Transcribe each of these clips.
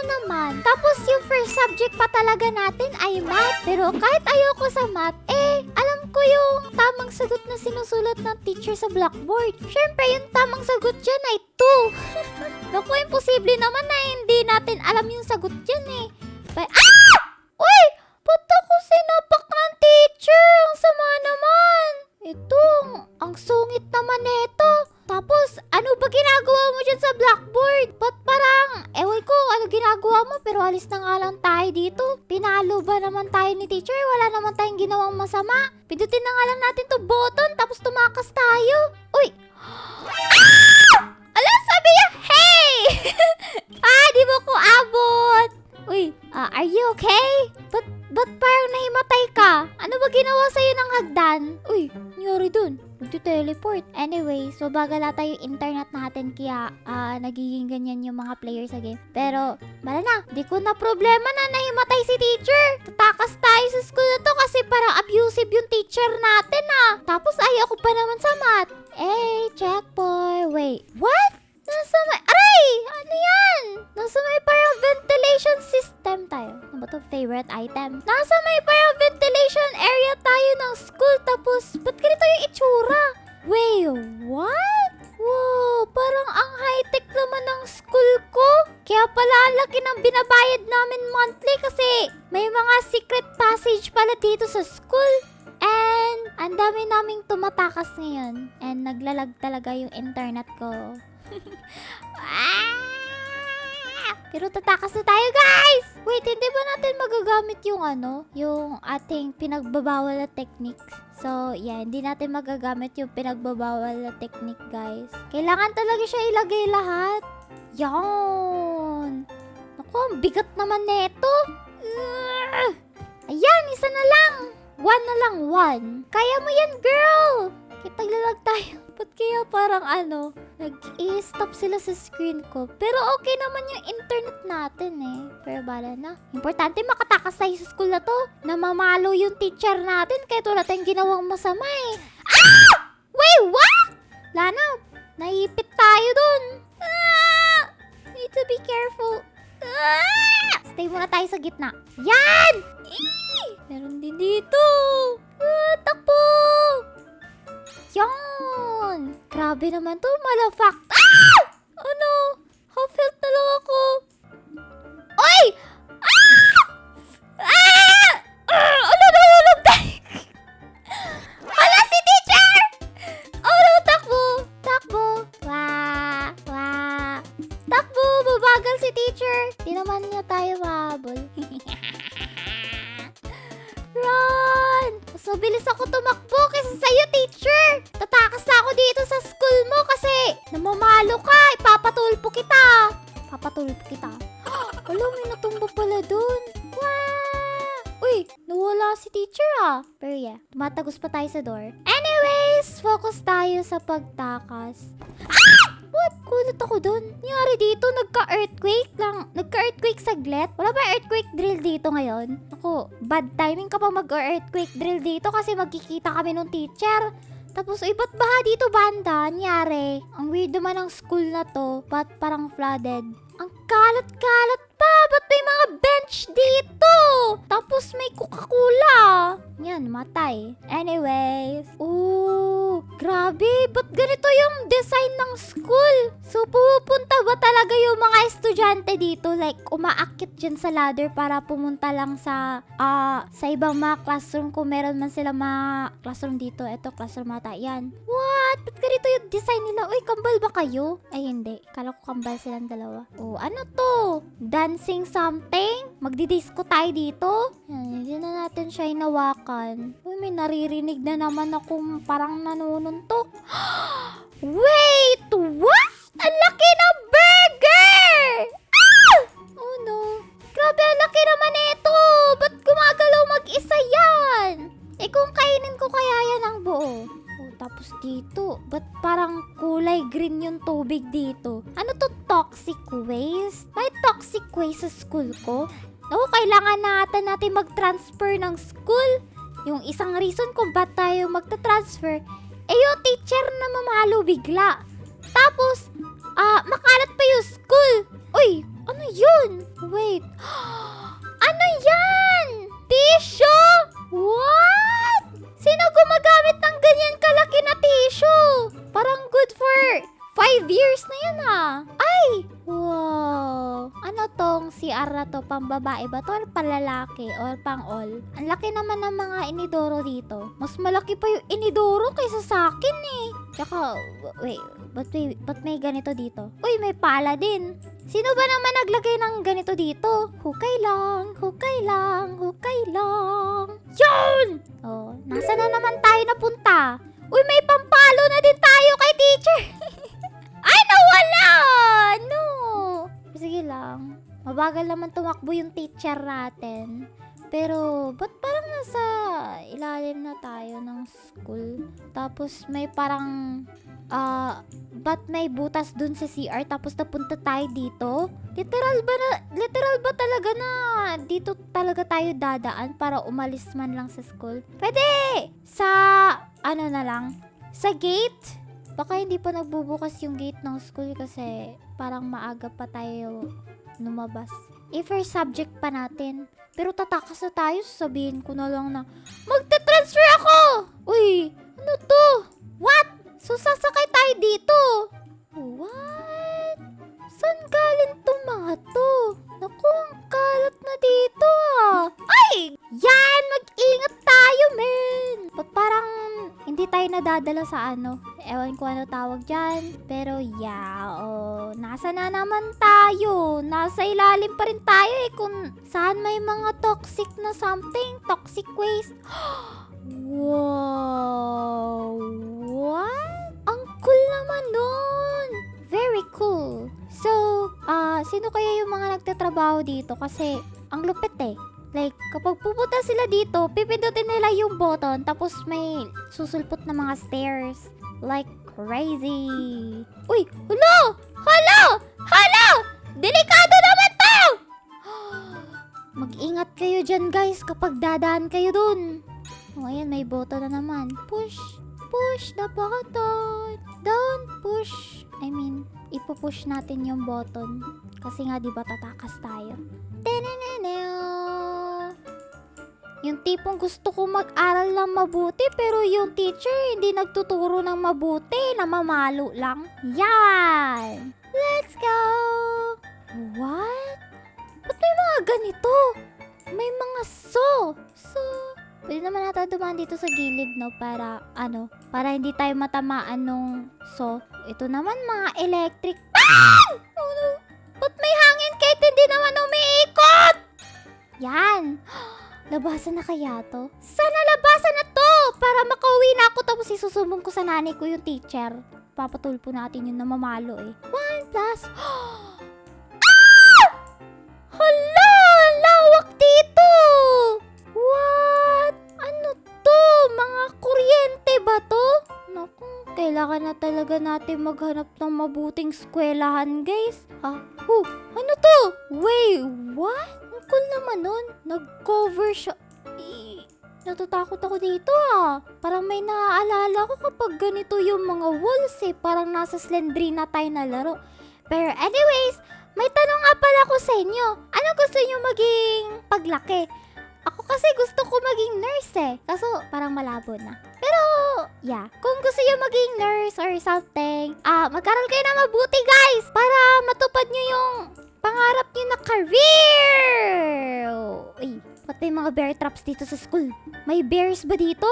na naman. Tapos yung first subject pa talaga natin ay math. Pero kahit ayoko sa math, alam ko yung tamang sagot na sinusulat ng teacher sa blackboard. Syempre, yung tamang sagot dyan ay 2. Naku, imposible naman na hindi natin alam yung sagot dyan Uy! Ba't ako sinapak ng teacher? Ang sama naman. Ito, ang sungit naman nito. Tapos, ano ba ginagawa mo dyan sa blackboard? Ba't parang, ewan ko, ano ginagawa mo? Pero alis na nga lang tayo dito. Pinalo ba naman tayo ni teacher? Wala naman tayong ginawang masama. Pindutin na nga lang natin to button, tapos tumakas tayo. Uy! Ala, sabi niya, hey! Di mo ko abot. Uy, are you okay? Ba't parang nahimatay ka? Ano ba ginawa sa'yo ng hagdan? Uy, nangyari dun. Nagti-teleport. Anyway, so bagalata yung internet natin kaya nagiging ganyan yung mga players sa game. Pero, bala na. Di ko na problema na nahimatay si teacher. Tatakas tayo sa school na to kasi parang abusive yung teacher natin Tapos ayaw ko pa naman sa math. Checkpoint. Wait, what? Nasa may... Aray! Ano yan? Nasa may parang ventilation system tayo. Ano ba ito? Favorite item? Nasa may parang ventilation area tayo ng school. Tapos, ba't ganito yung itsura? Wait, what? Wow, parang ang high-tech naman ng school ko. Kaya pala ang laki ng binabayad namin monthly kasi may mga secret passage pala dito sa school. And, ang dami naming tumatakas ngayon. And, naglalag talaga yung internet ko. Pero tatakas na tayo, guys! Wait, hindi ba natin magagamit yung ating pinagbabawal na technique? So, yeah, hindi natin magagamit yung pinagbabawal na technique, guys. Kailangan talaga siya ilagay lahat. Yan! Naku, ang bigat naman neto. Ayan, isa na lang. 1 na lang, 1. Kaya mo yan, girl! Kitaglalag tayo. Ba't kaya parang nag-i-stop sila sa screen ko. Pero okay naman yung internet natin Pero bala na. Importante makatakas tayo sa school na to. Namamalo yung teacher natin kahit wala tayong ginawang masama Wait, what? Lana, naipit tayo dun. Need to be careful. Stay muna tayo sa gitna. Yan! Meron din dito. Takbo! Yan! Grabe naman to, malafak. Ano? Half-health na lang ako. Oy! Ano, nahulog tayo? Hala, si teacher! No, takbo! Takbo! Takbo! Babagal si teacher. Di naman niya tayo mahabol. Run! Mas mabilis ako tumakbo kaysa sa'yo, teacher! Tatakas na ako dito sa school mo kasi namamalo ka! Ipapatulpo kita! Wala, may natumba pala dun. Wow! Uy, nawala si teacher Pero yeah, tumatagos pa tayo sa door. Anyways, focus tayo sa pagtakas. What? Kulit ako dun. Nangyari dito, nagka-earthquake lang. Nagka-earthquake saglit. Wala ba earthquake drill dito ngayon? Ako, bad timing ka pa mag-earthquake drill dito kasi magkikita kami nung teacher. Tapos, ba't baha dito, banda? Nangyari. Ang weird naman ng school na to. Ba't parang flooded? Ang kalat-kalat pa! Ba't may mga bench dito? Tapos may Coca-Cola. Yan, matay. Anyways. Grabe. Ba't ganito yung design ng school? So, pupunta ba talaga yung mga estudyante dito? Like, umaakit dyan sa ladder para pumunta lang sa ibang mga classroom kung meron man sila mga classroom dito. Ito, classroom ata. Yan. What? Ba't ganito yung design nila? Uy, kambal ba kayo? Ay, hindi. Kala ko kambal silang dalawa. Ano to? Dancing something? Magdidisco tayo dito? Yan, hindi na natin siya hinawakan. Uy, may naririnig na naman akong parang nanununtok. Wait! What? Ang laki ng burger! Oh no. Grabe, ang laki naman ito! Ba't gumagalaw mag-isa yan? Kung kainin ko kaya yan ang buo. Tapos dito, ba't parang kulay green yung tubig dito? Ano to, toxic waste? May toxic waste sa school ko? Kailangan natin mag-transfer ng school. Yung isang reason kung ba't tayo magta-transfer, yung teacher na mamalo bigla. Tapos, makalat pa yung school. Uy, ano yun? dun? Wait. Ano yan? Tissue? What? Sino gumagamit ng ganyan kalaki na tissue? Parang good for 5 years na yan Ay! Wow! Ano tong CR na to? Pang babae ba to? Or palalaki? Or pang all? Ang laki naman ng mga inidoro dito. Mas malaki pa yung inidoro kaysa sa akin eh. Tsaka, wait, ba't may ganito dito? Uy, may pala din. Sino ba naman naglagay ng ganito dito? Hukay lang, hukay lang, hukay lang. Yun! Oh, nasa na naman tayo napunta? Uy, may pampalo na din tayo kay teacher. Ay, nawala! No! Sige lang. Mabagal naman tumakbo yung teacher natin. Pero, ba't parang nasa ilalim na tayo ng school? Tapos may parang, ba't may butas dun sa CR tapos napunta tayo dito? Literal ba talaga na dito talaga tayo dadaan para umalis man lang sa school? Pwede! Sa, ano na lang, sa gate? Baka hindi pa nagbubukas yung gate ng school kasi parang maaga pa tayo lumabas. First subject pa natin. Pero tatakas na tayo, sabihin ko na lang na magte-transfer ako! Uy, ano to? What? So sasakay tayo dito? What? Saan galing tong mga to? Naku, ang kalat na dito Ay! Yan! Mag-ingat tayo, men! Ba't parang hindi tayo nadadala sa ano? Ewan ko ano tawag dyan. Pero yeah, nasa na naman tayo. Nasa ilalim pa rin tayo kung saan may mga toxic na something. Toxic waste. Wow! What? Ang cool naman nun! Very cool. So, sino kaya yung mga nagtatrabaho dito? Kasi, ang lupit Like, kapag pupunta sila dito, pipindutin nila yung button, tapos may susulpot na mga stairs. Like, crazy. Uy! Hello! Hello! Hello! Delikado naman to! Mag-ingat kayo dyan, guys, kapag dadaan kayo dun. Ayan, may button na naman. Push. Push the button. Don't push. I mean, ipupush natin yung button. Kasi nga, di ba, tatakas tayo. Yung tipong gusto ko mag-aral ng mabuti pero yung teacher hindi nagtuturo ng mabuti, namamalo lang. Yan! Let's go! What? Ba't may mga ganito? May mga pwede naman natin dumaan dito sa gilid, no? Para hindi tayo matamaan nung Ito naman mga electric. Ah! Oh no! Ba't may hangin kahit hindi naman umiikot? Yan! Labasan na kaya to? Sana labasan na to! Para makauwi na ako tapos isusumbong ko sa nanay ko yung teacher. Papatulpo natin yung namamalo 1 plus... Ah! Hala! Lawak dito! What? Ano to? Mga kuryente ba to? Naku, kailangan na talaga natin maghanap ng mabuting eskwelahan, guys. Ano to? Wait, what? Ang cool naman nun. Nag-cover siya. Natatakot ako dito Parang may naaalala ko kapag ganito yung mga walls Parang nasa Slendrina tayo na laro. Pero anyways, may tanong nga pala ko sa inyo. Ano gusto nyo maging paglaki? Ako kasi gusto ko maging nurse Kaso parang malabo na. Pero, yeah. Kung gusto nyo maging nurse or something, mag-aral kayo na mabuti, guys! Para matupad nyo yung pangarap nyo na career! Uy, ba't may mga bear traps dito sa school? May bears ba dito?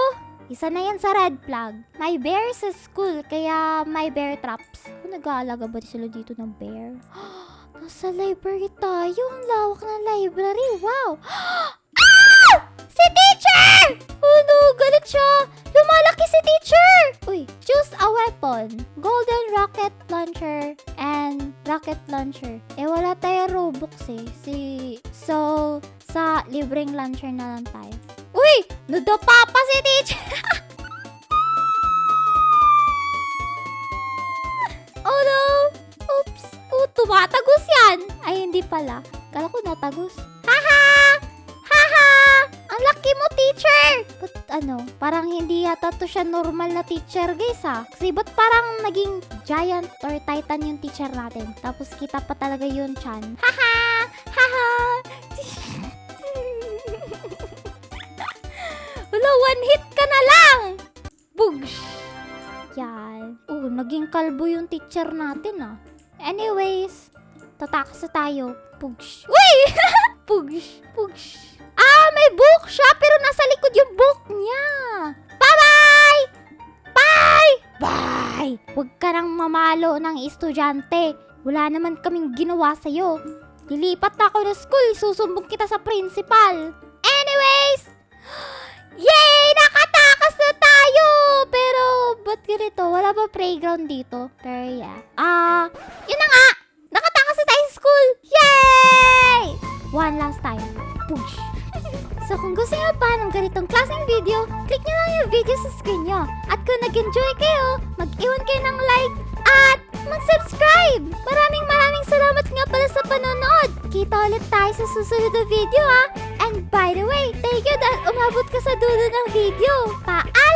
Isa na yan sa red flag. May bear sa school, kaya may bear traps. Kung nag-aalaga ba sila dito ng bear? Nasa library tayo. Ang lawak ng library. Wow! Si teacher! Oh no, galit siya. Lumalaki si teacher! Uy, choose a weapon. Golden rocket launcher and rocket launcher. Wala tayo Robux So, sa libreng launcher na lang tayo. Uy! Nadapa pa si teacher! Oh no! Oops! Tumatagos yan! Ay, hindi pala. Kala ko natagos. Haha! Haha! Ang laki mo, teacher! But parang hindi yata to siya normal na teacher, guys, Kasi ba't parang naging giant or titan yung teacher natin? Tapos kita pa talaga yun, Chan. Haha! Haha! Wala, one hit ka na lang! Bugs! Yan. Naging kalbo yung teacher natin, Anyways, tatakas na tayo. Pugs. Uy! Pugs. Pugs. May book siya, pero nasa likod yung book niya. Bye-bye! Bye! Bye! Huwag ka nang mamalo ng estudyante. Wala naman kaming ginawa sa'yo. Lilipat na ako ng school. Susumbong kita sa principal. Anyways! Yay! Nakatakas na tayo! Pero, ba't ganito? Wala ba playground dito? Pero yeah. Yun na nga! Nakatakas na tayo sa school! Yay! One last time. Push! So kung gusto nyo pa ng ganitong klaseng video, click nyo lang yung video sa screen nyo. At kung nag-enjoy kayo, mag-iwan kayo ng like at mag-subscribe! Maraming salamat nga pala sa panonood! Kita ulit tayo sa susunod na video, And by the way, thank you dahil umabot ka sa dulo ng video. Paalam!